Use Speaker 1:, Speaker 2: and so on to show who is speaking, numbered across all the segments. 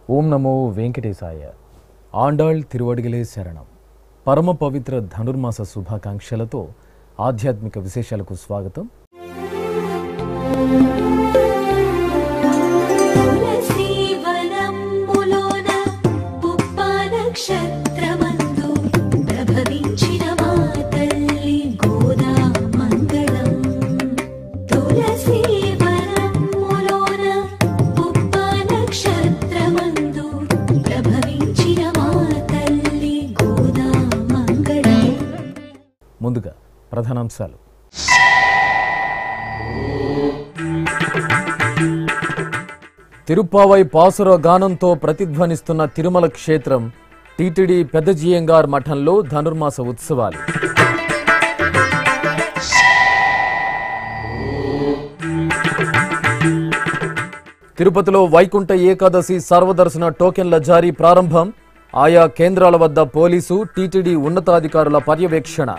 Speaker 1: ఓం నమో వెంకటేశాయ. ఆండాళ్ తిరువడిగలే శరణం. పరమ పవిత్ర ధనుర్మాస శుభాకాంక్షలతో ఆధ్యాత్మిక విశేషాలకు స్వాగతం. ముందుగా ప్రధానాంశాలు. తిరుప్పావై పాసుర గానంతో ప్రతిధ్వనిస్తున్న తిరుమల క్షేత్రం. టీటీడీ పెద్దజీయంగార్ మఠంలో ధనుర్మాస ఉత్సవాలు. తిరుపతిలో వైకుంఠ ఏకాదశి సర్వదర్శన టోకెన్ల జారీ ప్రారంభం. ఆయా కేంద్రాల వద్ద పోలీసు, టీటీడీ ఉన్నతాధికారుల పర్యవేక్షణ.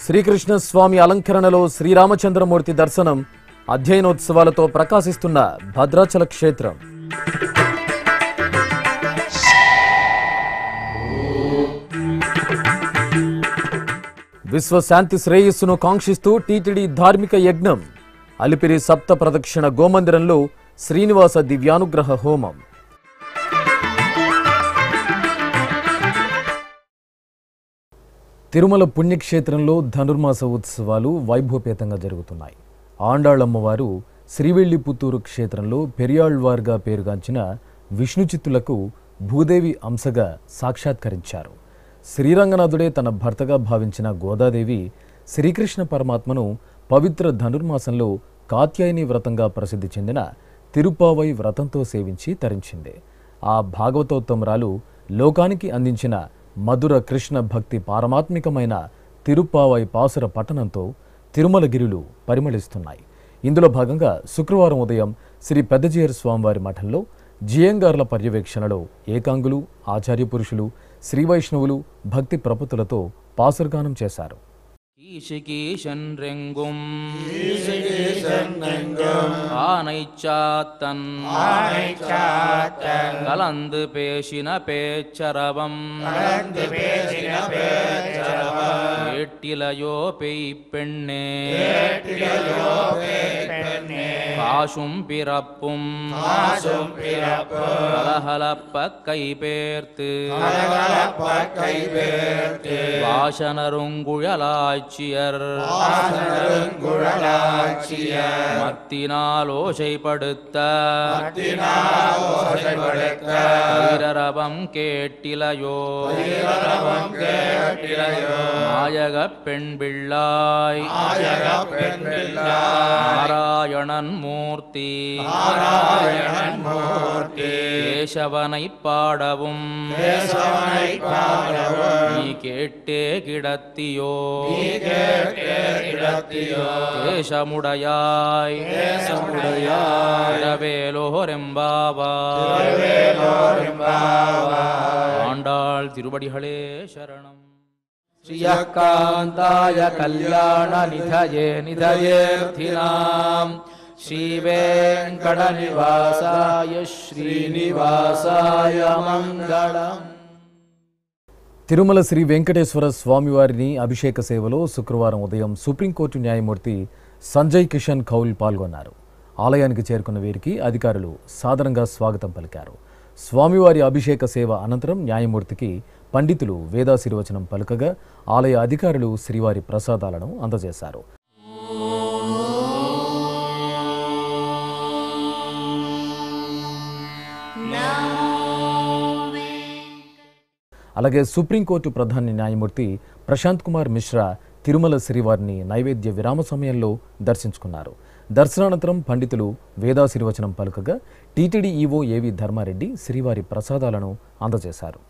Speaker 1: శ్రీకృష్ణ స్వామి అలంకరణలో శ్రీరామచంద్రమూర్తి దర్శనం. అధ్యయనోత్సవాలతో ప్రకాశిస్తున్న భద్రాచల క్షేత్రం. విశ్వశాంతి శ్రేయస్సును కాంక్షిస్తూ టీటీడీ ధార్మిక యజ్ఞం. అలిపిరి సప్త ప్రదక్షిణ గోమందిరంలో శ్రీనివాస దివ్యానుగ్రహ హోమం. తిరుమల పుణ్యక్షేత్రంలో ధనుర్మాస ఉత్సవాలు వైభవపేతంగా జరుగుతున్నాయి. ఆండాళమ్మవారు శ్రీవెల్లిపుత్తూరు క్షేత్రంలో పెరియాళ్వార్గా పేరుగాంచిన విష్ణుచిత్తులకు భూదేవి అంశగా సాక్షాత్కరించారు. శ్రీరంగనాథుడే తన భర్తగా భావించిన గోదాదేవి శ్రీకృష్ణ పరమాత్మను పవిత్ర ధనుర్మాసంలో కాత్యాయని వ్రతంగా ప్రసిద్ధి చెందిన తిరుప్పావై వ్రతంతో సేవించి తరించింది. ఆ భాగవతోత్తమరాలు లోకానికి అందించిన మధుర కృష్ణ భక్తి పారమాత్మికమైన తిరుప్పావై పాసుర పట్టణంతో తిరుమలగిరులు పరిమళిస్తున్నాయి. ఇందులో భాగంగా శుక్రవారం ఉదయం శ్రీ పెద్దజీయర్ స్వామివారి మఠంలో జియంగార్ల పర్యవేక్షణలో ఏకాంగులు, ఆచార్య పురుషులు, శ్రీవైష్ణవులు భక్తి ప్రపత్తులతో పాసురగానం చేశారు.
Speaker 2: ஈஷிகீஷன் ரெங்கும் ஆனைச்சாத்தன் கலந்து பேசின பேச்சரவம் ஏட்டிலையோ பெய்ப்பெண்ணே காசும் பிறப்பும் கலகலப்ப கைபேர்த்து வாசனருங்குழலாய் மத்தினால் ஓசைப்படுத்த வீரரவம் கேட்டிலையோ நாயகப் பெண் பிள்ளாய் நாராயணன் மூர்த்தி கேசவனை பாடவும் நீ கேட்டே கிடத்தியோ தேசமுடையாய் ஆண்டாள் திருவடிகளே சரணம்.
Speaker 3: ஸ்ரீயகாந்தாய கல்யாண நிதயே நிதயேர்த்தினாம் ஸ்ரீவேங்கட நிவாசாய శ్రీనివాసాయ మంగళం.
Speaker 1: తిరుమల శ్రీ వెంకటేశ్వర స్వామివారిని అభిషేక సేవలో శుక్రవారం ఉదయం సుప్రీంకోర్టు న్యాయమూర్తి సంజయ్ కిషన్ కౌల్ పాల్గొన్నారు. ఆలయానికి చేరుకున్న వీరికి అధికారులు సాదరంగా స్వాగతం పలికారు. స్వామివారి అభిషేక సేవ అనంతరం న్యాయమూర్తికి పండితులు వేదాశీర్వచనం పలుకగా ఆలయ అధికారులు శ్రీవారి ప్రసాదాలను అందజేశారు. అలాగే సుప్రీంకోర్టు ప్రధాన న్యాయమూర్తి ప్రశాంత్ కుమార్ మిశ్రా తిరుమల శ్రీవారిని నైవేద్య విరామ సమయంలో దర్శించుకున్నారు. దర్శనానంతరం పండితులు వేదాశీర్వచనం పలుకగా టీటీడీ ఈవో ఏవి ధర్మారెడ్డి శ్రీవారి ప్రసాదాలను అందజేశారు.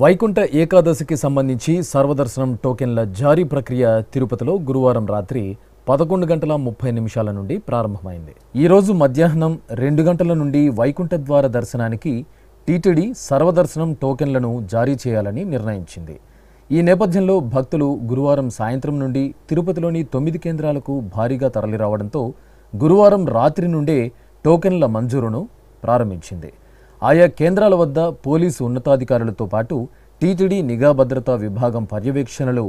Speaker 1: వైకుంఠ ఏకాదశికి సంబంధించి సర్వదర్శనం టోకెన్ల జారీ ప్రక్రియ తిరుపతిలో గురువారం రాత్రి 11:30 నుండి ప్రారంభమైంది. ఈరోజు మధ్యాహ్నం 2 గంటల నుండి వైకుంఠ ద్వార దర్శనానికి టీటీడీ సర్వదర్శనం టోకెన్లను జారీ చేయాలని నిర్ణయించింది. ఈ నేపథ్యంలో భక్తులు గురువారం సాయంత్రం నుండి తిరుపతిలోని 9 కేంద్రాలకు భారీగా తరలిరావడంతో గురువారం రాత్రి నుండే టోకెన్ల మంజూరును ప్రారంభించింది. ఆయా కేంద్రాల వద్ద పోలీసు ఉన్నతాధికారులతో పాటు టీటీడీ నిఘా భద్రతా విభాగం పర్యవేక్షణలో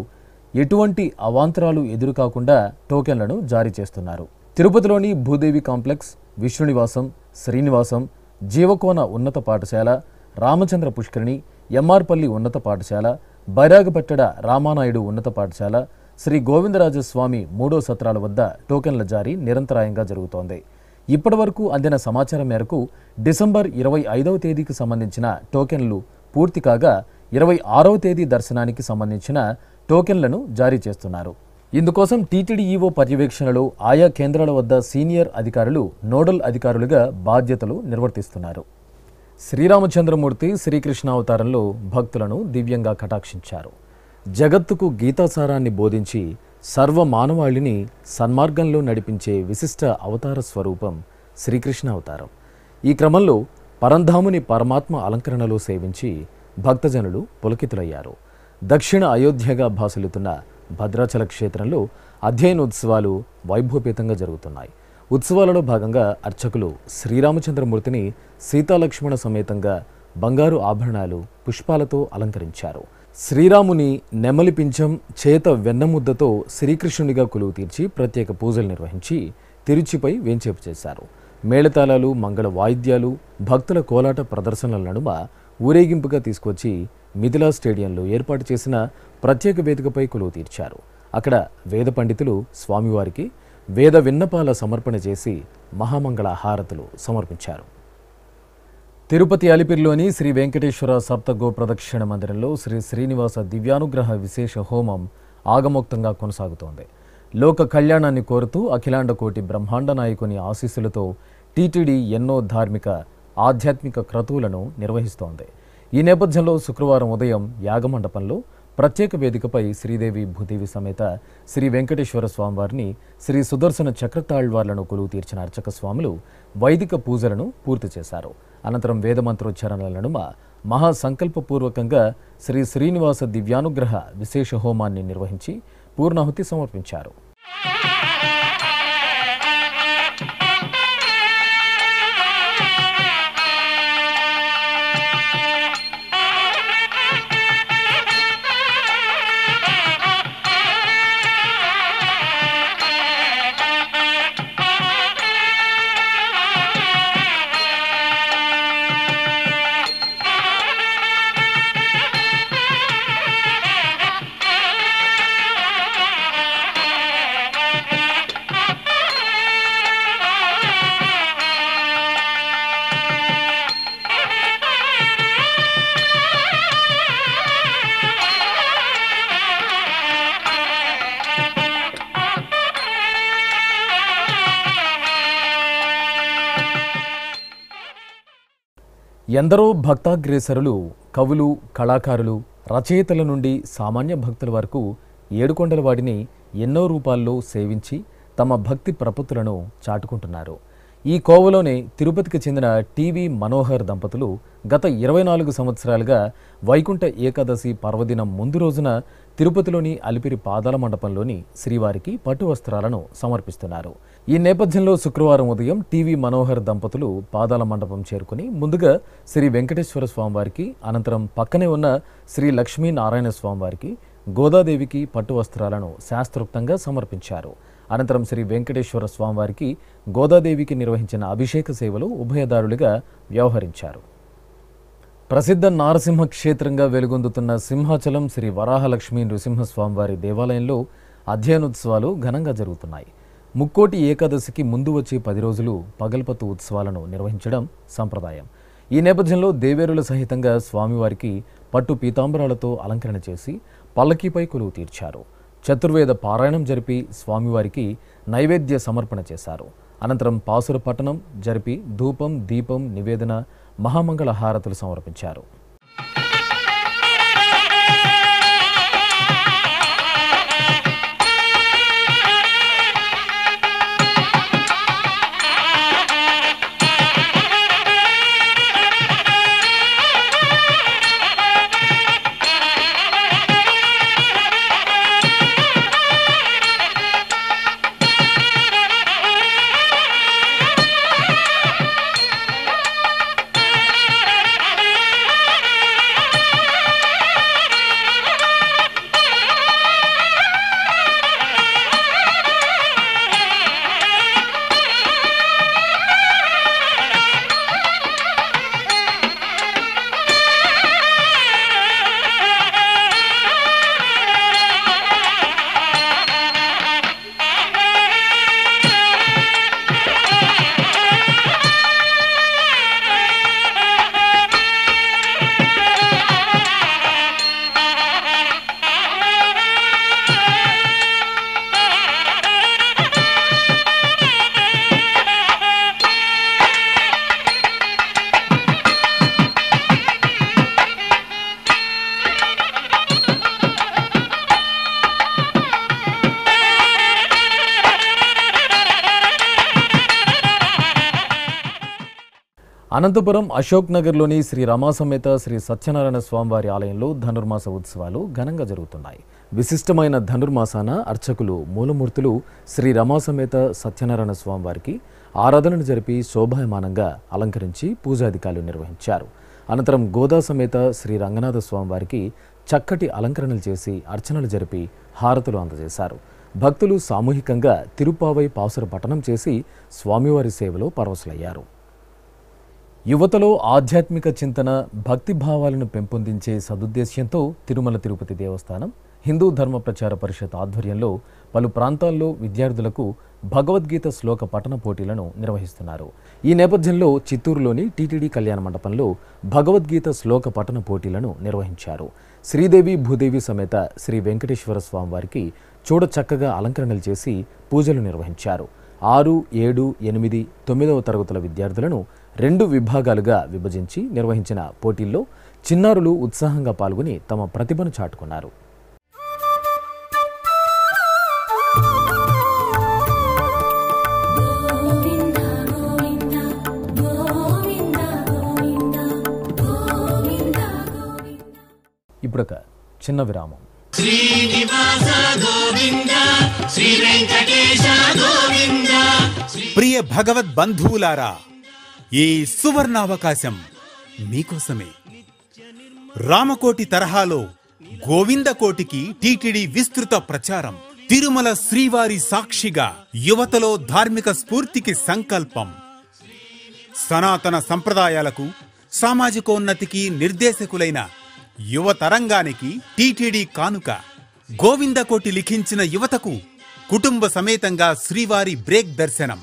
Speaker 1: ఎటువంటి అవాంతరాలు ఎదురుకాకుండా టోకెన్లను జారీ చేస్తున్నారు. తిరుపతిలోని భూదేవి కాంప్లెక్స్, విష్ణునివాసం, శ్రీనివాసం, జీవకోన ఉన్నత పాఠశాల, రామచంద్ర పుష్కరిణి, ఎంఆర్పల్లి ఉన్నత పాఠశాల, బైరాగపట్టడ రామానాయుడు ఉన్నత పాఠశాల, శ్రీ గోవిందరాజస్వామి 3వ సత్రాల వద్ద టోకెన్ల జారీ నిరంతరాయంగా జరుగుతోంది. ఇప్పటివరకు అందిన సమాచారం మేరకు డిసెంబర్ 25వ తేదీకి సంబంధించిన టోకెన్లు పూర్తి కాగా 26వ తేదీ దర్శనానికి సంబంధించిన టోకెన్లను జారీ చేస్తున్నారు. ఇందుకోసం టీటీడీ ఈవో పర్యవేక్షణలో ఆయా కేంద్రాల వద్ద సీనియర్ అధికారులు నోడల్ అధికారులుగా బాధ్యతలు నిర్వర్తిస్తున్నారు. శ్రీరామచంద్రమూర్తి శ్రీకృష్ణావతారంలో భక్తులను దివ్యంగా కటాక్షించారు. జగత్తుకు గీతాసారాన్ని బోధించి సర్వ మానవాళిని సన్మార్గంలో నడిపించే విశిష్ట అవతార స్వరూపం శ్రీకృష్ణ అవతారం. ఈ క్రమంలో పరంధాముని పరమాత్మ అలంకరణలో సేవించి భక్తజనులు పులకితులయ్యారు. దక్షిణ అయోధ్యగా భాసలుతున్న భద్రాచల క్షేత్రంలో అధ్యయనోత్సవాలు వైభవపేతంగా జరుగుతున్నాయి. ఉత్సవాలలో భాగంగా అర్చకులు శ్రీరామచంద్రమూర్తిని సీతాలక్ష్మణ సమేతంగా బంగారు ఆభరణాలు, పుష్పాలతో అలంకరించారు. శ్రీరాముని నెమలి పింఛం చేత వెన్నముద్దతో శ్రీకృష్ణునిగా కొలువు తీర్చి ప్రత్యేక పూజలు నిర్వహించి తిరుచిపై వేంచేపు చేశారు. మేళతాళాలు, మంగళ వాయిద్యాలు, భక్తుల కోలాట ప్రదర్శనల నడుమ ఊరేగింపుగా తీసుకొచ్చి మిథిలా స్టేడియంలో ఏర్పాటు చేసిన ప్రత్యేక వేదికపై కొలువు తీర్చారు. అక్కడ వేద పండితులు స్వామివారికి వేద విన్నపాల సమర్పణ చేసి మహామంగళ హారతులు సమర్పించారు. తిరుపతి అలిపిరిలోని శ్రీ వెంకటేశ్వర సప్తగో ప్రదక్షిణ మందిరంలో శ్రీ శ్రీనివాస దివ్యానుగ్రహ విశేష హోమం ఆగమోక్తంగా కొనసాగుతోంది. లోక కళ్యాణాన్ని కోరుతూ అఖిలాండ కోటి బ్రహ్మాండ నాయకుని ఆశీస్సులతో టీటీడీ ఎన్నో ధార్మిక, ఆధ్యాత్మిక క్రతువులను నిర్వహిస్తోంది. ఈ నేపథ్యంలో శుక్రవారం ఉదయం యాగమండపంలో ప్రత్యేక వేదికపై శ్రీదేవి భూదేవి సమేత శ్రీ వెంకటేశ్వర స్వామివారిని, శ్రీ సుదర్శన చక్రతాళ్వార్లను కొలువు తీర్చిన అర్చక స్వాములు వైదిక పూజలను పూర్తి చేశారు. అనంతరం వేదమంత్రోచ్చారణల నడుమ మహాసంకల్పపూర్వకంగా శ్రీ శ్రీనివాస దివ్యానుగ్రహ విశేష హోమాన్ని నిర్వహించి పూర్ణాహుతి సమర్పించారు. ఎందరో భక్తాగ్రేసరులు, కవులు, కళాకారులు, రచయితల నుండి సామాన్య భక్తుల వరకు ఏడుకొండలవాడిని ఎన్నో రూపాల్లో సేవించి తమ భక్తి ప్రపత్తులను చాటుకుంటున్నారు. ఈ కోవలోనే తిరుపతికి చెందిన టీవీ మనోహర్ దంపతులు గత 24 సంవత్సరాలుగా వైకుంఠ ఏకాదశి పర్వదినం ముందు రోజున తిరుపతిలోని అలిపిరి పాదాల మండపంలోని శ్రీవారికి పట్టు వస్త్రాలను సమర్పిస్తున్నారు. ఈ నేపథ్యంలో శుక్రవారం ఉదయం టీవీ మనోహర్ దంపతులు పాదాల మండపం చేరుకుని ముందుగా శ్రీ వెంకటేశ్వర స్వామివారికి, అనంతరం పక్కనే ఉన్న శ్రీ లక్ష్మీనారాయణ స్వామివారికి, గోదాదేవికి పట్టు వస్త్రాలను శాస్త్రోక్తంగా సమర్పించారు. అనంతరం శ్రీ వెంకటేశ్వర స్వామివారికి, గోదాదేవికి నిర్వహించిన అభిషేక సేవలు ఉభయదారులుగా వ్యవహరించారు. ప్రసిద్ధ నారసింహ క్షేత్రంగా వెలుగొందుతున్న సింహాచలం శ్రీ వరాహలక్ష్మీ నృసింహస్వామివారి దేవాలయంలో అధ్యయనోత్సవాలు ఘనంగా జరుగుతున్నాయి. ముక్కోటి ఏకాదశికి ముందు వచ్చే 10 రోజులు పగల్పత్తు ఉత్సవాలను నిర్వహించడం సంప్రదాయం. ఈ నేపథ్యంలో దేవేరుల సహితంగా స్వామివారికి పట్టు పీతాంబరాలతో అలంకరణ చేసి పల్లకీపై కొలువు తీర్చారు. చతుర్వేద పారాయణం జరిపి స్వామివారికి నైవేద్య సమర్పణ చేశారు. అనంతరం పాసుర పఠనం జరిపి ధూపం, దీపం, నివేదన, మహామంగళ హారతులు సమర్పించారు. అనంతపురం అశోక్ నగర్లోని శ్రీ రమాసమేత శ్రీ సత్యనారాయణ స్వామివారి ఆలయంలో ధనుర్మాస ఉత్సవాలు ఘనంగా జరుగుతున్నాయి. విశిష్టమైన ధనుర్మాసాన అర్చకులు మూలమూర్తులు శ్రీ రమాసమేత సత్యనారాయణ స్వామివారికి ఆరాధనను జరిపి శోభాయమానంగా అలంకరించి పూజాధికారులు నిర్వహించారు. అనంతరం గోదా సమేత శ్రీ రంగనాథ స్వామివారికి చక్కటి అలంకరణలు చేసి అర్చనలు జరిపి హారతులు అందజేశారు. భక్తులు సామూహికంగా తిరుపావై పాసుర పఠనం చేసి స్వామివారి సేవలో పరవశులయ్యారు. యువతలో ఆధ్యాత్మిక చింతన, భక్తి భావాలను పెంపొందించే సదుద్దేశ్యంతో తిరుమల తిరుపతి దేవస్థానం హిందూ ధర్మ ప్రచార పరిషత్ ఆధ్వర్యంలో పలు ప్రాంతాల్లో విద్యార్థులకు భగవద్గీత శ్లోక పఠన పోటీలను నిర్వహిస్తున్నారు. ఈ నేపథ్యంలో చిత్తూరులోని టీటీడీ కళ్యాణ మండపంలో భగవద్గీత శ్లోక పఠన పోటీలను నిర్వహించారు. శ్రీదేవి భూదేవి సమేత శ్రీ వెంకటేశ్వర స్వామివారికి చూడ చక్కగా అలంకరణలు చేసి పూజలు నిర్వహించారు. 6, 7, 8, 9వ తరగతుల విద్యార్థులను 2 విభాగాలుగా విభజించి నిర్వహించిన పోటీల్లో చిన్నారులు ఉత్సాహంగా పాల్గొని తమ ప్రతిభను చాటుకున్నారు. ఇప్పుడొక చిన్న విరామం.
Speaker 4: ప్రియ భగవద్ బంధువులారా, ఈ సువర్ణావకాశం మీకోసమే. రామకోటి తరహాలో గోవిందకోటికి టీటీడీ విస్తృత ప్రచారం. తిరుమల శ్రీవారి సాక్షిగా యువతలో ధార్మిక స్ఫూర్తికి సంకల్పం. సనాతన సంప్రదాయాలకు, సామాజికోన్నతికి నిర్దేశకులైన యువతరంగానికి టీటీడీ కానుక. గోవిందకోటి లిఖించిన యువతకు కుటుంబ సమేతంగా శ్రీవారి బ్రేక్ దర్శనం.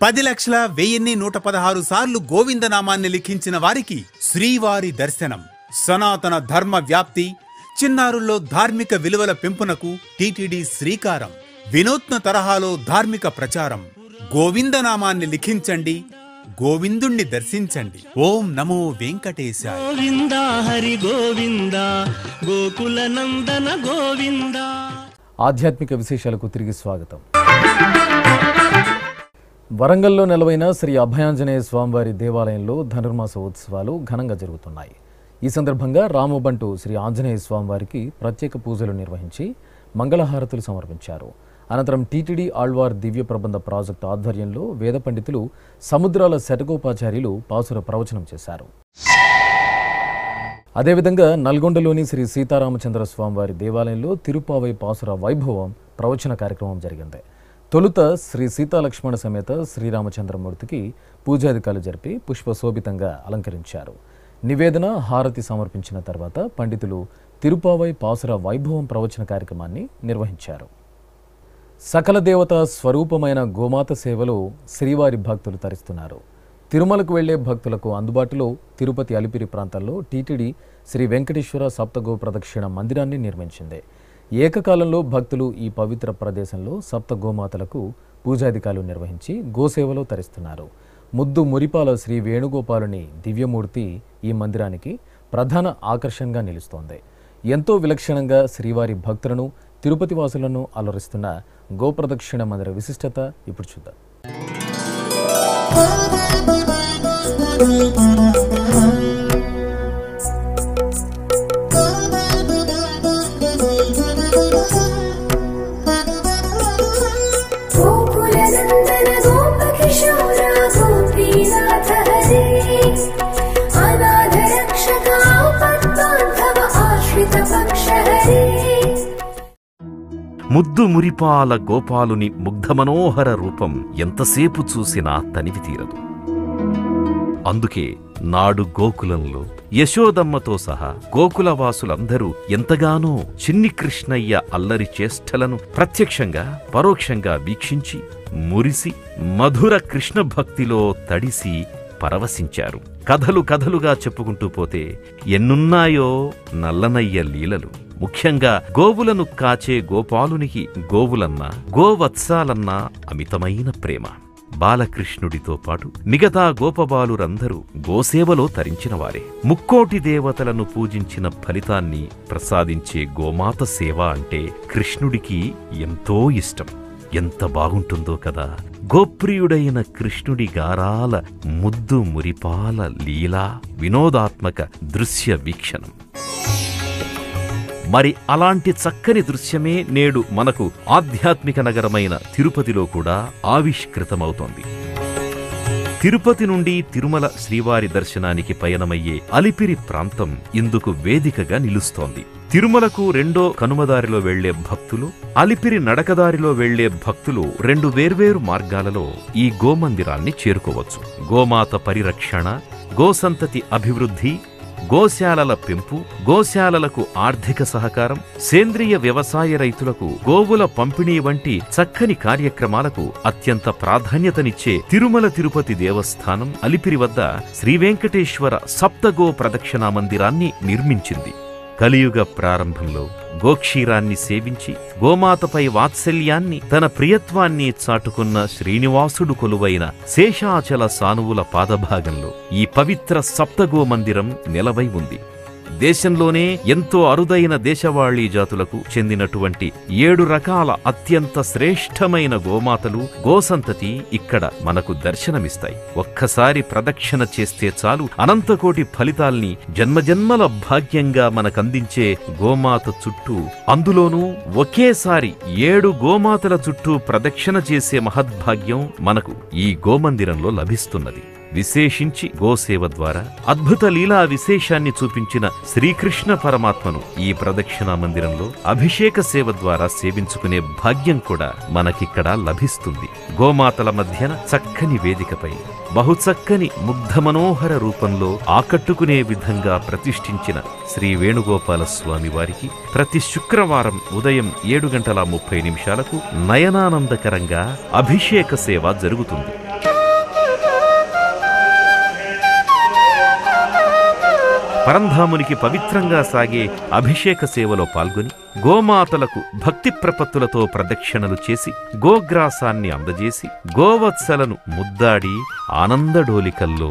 Speaker 4: 10,01,116 సార్లు గోవిందనామాన్ని లిఖించిన వారికి శ్రీవారి దర్శనం. సనాతన ధర్మ వ్యాప్తి, చిన్నారుల్లో ధార్మిక విలువల పెంపునకు టీటీడీ శ్రీకారం. వినూత్న తరహాలో ధార్మిక ప్రచారం. గోవిందనామాన్ని లిఖించండి, గోవిందుణ్ణి దర్శించండి. ఓం నమో వెంకటేశాయ.
Speaker 5: గోవింద హరి గోవింద, గోకుల నందన గోవింద.
Speaker 1: ఆధ్యాత్మిక విశేషాలకు తిరిగి స్వాగతం. వరంగల్లో నెలవైన శ్రీ అభయాంజనేయ స్వామివారి దేవాలయంలో ధనుర్మాస ఉత్సవాలు ఘనంగా జరుగుతున్నాయి. ఈ సందర్భంగా రామబంటు శ్రీ ఆంజనేయ స్వామివారికి ప్రత్యేక పూజలు నిర్వహించి మంగళహారతులు సమర్పించారు. అనంతరం టీటీడీ ఆళ్వార్ దివ్య ప్రబంధ ప్రాజెక్టు ఆధ్వర్యంలో వేద పండితులు, సముద్రాల శతకోపాచార్యులు పాసుర ప్రవచనం చేశారు. అదేవిధంగా నల్గొండలోని శ్రీ సీతారామచంద్ర స్వామివారి దేవాలయంలో తిరుపావై పాసుర వైభవం ప్రవచన కార్యక్రమం జరిగింది. తొలుత శ్రీ సీతాలక్ష్మణ సమేత శ్రీరామచంద్రమూర్తికి పూజాధికారులు జరిపి పుష్పశోభితంగా అలంకరించారు. నివేదన, హారతి సమర్పించిన తర్వాత పండితులు తిరుపావై పాసుర వైభవం ప్రవచన కార్యక్రమాన్ని నిర్వహించారు. సకల దేవత స్వరూపమైన గోమాత సేవలో శ్రీవారి భక్తులు తరిస్తున్నారు. తిరుమలకు వెళ్లే భక్తులకు అందుబాటులో తిరుపతి అలిపిరి ప్రాంతాల్లో టీటీడీ శ్రీ వెంకటేశ్వర సప్తగో ప్రదక్షిణ మందిరాన్ని నిర్మించింది. ఏకకాలంలో భక్తులు ఈ పవిత్ర ప్రదేశంలో సప్త గోమాతలకు పూజాధికారులు నిర్వహించి గోసేవలో తరిస్తున్నారు. ముద్దు మురిపాల శ్రీ వేణుగోపాలుని దివ్యమూర్తి ఈ మందిరానికి ప్రధాన ఆకర్షణగా నిలుస్తోంది. ఎంతో విలక్షణంగా శ్రీవారి భక్తులను, తిరుపతి వాసులను అలరిస్తున్న గోప్రదక్షిణ మందిర విశిష్టత ఇప్పుడు చూద్దాం.
Speaker 6: ముద్దు మురిపాల గోపాలుని ముగ్ధమనోహర రూపం ఎంతసేపు చూసినా తనివి తీరదు. అందుకే నాడు గోకులంలో యశోదమ్మతో సహా గోకులవాసులందరూ ఎంతగానో చిన్ని కృష్ణయ్య అల్లరి చేష్టలను ప్రత్యక్షంగా పరోక్షంగా వీక్షించి మురిసి మధుర కృష్ణ భక్తిలో తడిసి పరవశించారు. కథలు కథలుగా చెప్పుకుంటూ పోతే ఎన్నున్నాయో నల్లనయ్య లీలలు. ముఖ్యంగా గోవులను కాచే గోపాలునికి గోవులన్నా గోవత్సాలన్నా అమితమైన ప్రేమ. బాలకృష్ణుడితో పాటు మిగతా గోపబాలురందరూ గోసేవలో తరించినవారే. ముక్కోటి దేవతలను పూజించిన ఫలితాన్ని ప్రసాదించే గోమాత సేవ అంటే కృష్ణుడికి ఎంతో ఇష్టం. ఎంత బాగుంటుందో కదా. గోప్రియుడైన కృష్ణుడి గారాల ముద్దు మురిపాల లీలా వినోదాత్మక దృశ్య వీక్షణం. మరి అలాంటి చక్కని దృశ్యమే నేడు మనకు ఆధ్యాత్మిక నగరమైన తిరుపతిలో కూడా ఆవిష్కృతమవుతోంది. తిరుపతి నుండి తిరుమల శ్రీవారి దర్శనానికి పయనమయ్యే అలిపిరి ప్రాంతం ఇందుకు వేదికగా నిలుస్తోంది. తిరుమలకు రెండో కనుమదారిలో వెళ్లే భక్తులు, అలిపిరి నడకదారిలో వెళ్లే భక్తులు రెండు వేర్వేరు మార్గాలలో ఈ గోమందిరాన్ని చేరుకోవచ్చు. గోమాత పరిరక్షణ, గోసంతతి అభివృద్ధి, గోశాలల పెంపు, గోశాలలకు ఆర్థిక సహకారం, సేంద్రియ వ్యవసాయ రైతులకు గోవుల పంపిణీ వంటి చక్కని కార్యక్రమాలకు అత్యంత ప్రాధాన్యతనిచ్చే తిరుమల తిరుపతి దేవస్థానం అలిపిరి వద్ద శ్రీవేంకటేశ్వర సప్తగో ప్రదక్షిణా మందిరాన్ని నిర్మించింది. కలియుగ ప్రారంభంలో గోక్షీరాన్ని సేవించి గోమాతపై వాత్సల్యాన్ని, తన ప్రియత్వాన్ని చాటుకున్న శ్రీనివాసుడు కొలువైన శేషాచల సానువుల పాదభాగంలో ఈ పవిత్ర సప్తగో మందిరం నెలవై ఉంది. దేశంలోనే ఎంతో అరుదైన దేశవాళీ జాతులకు చెందినటువంటి 7 రకాల అత్యంత శ్రేష్టమైన గోమాతలు, గోసంతతి ఇక్కడ మనకు దర్శనమిస్తాయి. ఒక్కసారి ప్రదక్షిణ చేస్తే చాలు అనంతకోటి ఫలితాల్ని జన్మజన్మల భాగ్యంగా మనకందించే గోమాత చుట్టూ, అందులోనూ ఒకేసారి 7 గోమాతల చుట్టూ ప్రదక్షిణ చేసే మహద్భాగ్యం మనకు ఈ గోమందిరంలో లభిస్తున్నది. విశేషించి గోసేవ ద్వారా అద్భుత లీలా విశేషాన్ని చూపించిన శ్రీకృష్ణ పరమాత్మను ఈ ప్రదక్షిణా మందిరంలో అభిషేక సేవ ద్వారా సేవించుకునే భాగ్యం కూడా మనకిక్కడ లభిస్తుంది. గోమాతల మధ్యన చక్కని వేదికపై బహుచక్కని ముగ్ధ మనోహర రూపంలో ఆకట్టుకునే విధంగా ప్రతిష్ఠించిన శ్రీ వేణుగోపాల స్వామి వారికి ప్రతి శుక్రవారం ఉదయం 7:30 నయనానందకరంగా అభిషేక సేవ జరుగుతుంది. పరంధామునికి పవిత్రంగా సాగే అభిషేక సేవలో పాల్గొని గోమాతలకు భక్తి ప్రపత్తులతో ప్రదక్షిణలు చేసి గోగ్రాసాన్ని అందజేసి గోవత్సలను ముద్దాడి ఆనందడోలికల్లో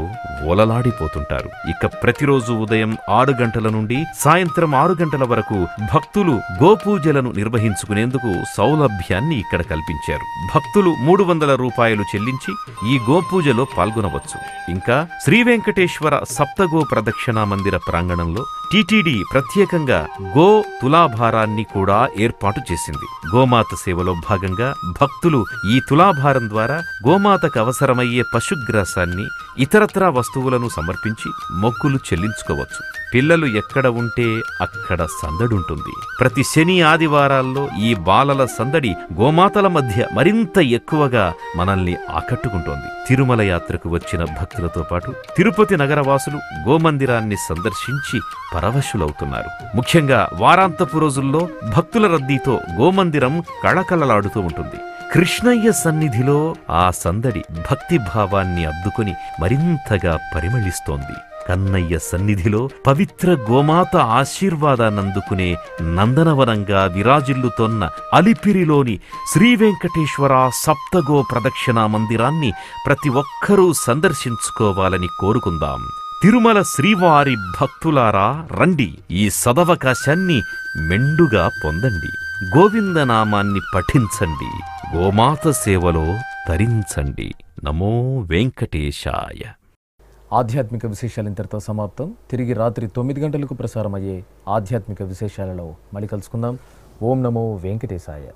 Speaker 6: ఓలలాడిపోతుంటారు. ఇక ప్రతిరోజు ఉదయం 6 గంటల నుండి సాయంత్రం 6 గంటల వరకు భక్తులు గోపూజలను నిర్వహించుకునేందుకు సౌలభ్యాన్ని ఇక్కడ కల్పించారు. భక్తులు 300 రూపాయలు చెల్లించి ఈ గోపూజలో పాల్గొనవచ్చు. ఇంకా శ్రీవేంకటేశ్వర సప్తగో ప్రదక్షిణా మందిర ప్రాంగణంలో టీటీడీ ప్రత్యేకంగా గో తులాభారాన్ని కూడా ఏర్పాటు చేసింది. గోమాత సేవలో భాగంగా భక్తులు ఈ తులాభారం ద్వారా గోమాతకు అవసరమయ్యే పశుగ్రాసాన్ని, ఇతరత్రా వస్తువులను సమర్పించి మొక్కులు చెల్లించుకోవచ్చు. పిల్లలు ఎక్కడ ఉంటే అక్కడ సందడుంటుంది. ప్రతి శని ఆదివారాల్లో ఈ బాలల సందడి గోమాతల మధ్య మరింత ఎక్కువగా మనల్ని ఆకట్టుకుంటోంది. తిరుమల యాత్రకు వచ్చిన భక్తులతో పాటు తిరుపతి నగరవాసులు గోమందిరాన్ని సందర్శించి పరవశులవుతున్నారు. ముఖ్యంగా వారాంతపు రోజుల్లో భక్తుల రద్దీతో గోమందిరం కళకళలాడుతూ ఉంటుంది. కృష్ణయ్య సన్నిధిలో ఆ సందడి భక్తిభావాన్ని అద్దుకొని మరింతగా పరిమళిస్తోంది. కన్నయ్య సన్నిధిలో పవిత్ర గోమాత ఆశీర్వాదాన్నందుకునే నందనవనంగా విరాజిల్లుతోన్న అలిపిరిలోని శ్రీవేంకటేశ్వర సప్తగో ప్రదక్షిణా మందిరాన్ని ప్రతి ఒక్కరూ సందర్శించుకోవాలని కోరుకుందాం. తిరుమల శ్రీవారి భక్తులారా రండి, ఈ సదవకాశాన్ని మెండుగా పొందండి. గోవిందనామాన్ని పఠించండి, గోమాత సేవలో తరించండి. నమో వెంకటేశాయ.
Speaker 1: ఆధ్యాత్మిక విశేషాలు ఇంతటితో సమాప్తం. తిరిగి రాత్రి 9 గంటలకు ప్రసారమయ్యే ఆధ్యాత్మిక విశేషాలలో మళ్ళీ కలుసుకుందాం. ఓం నమో వెంకటేశాయ.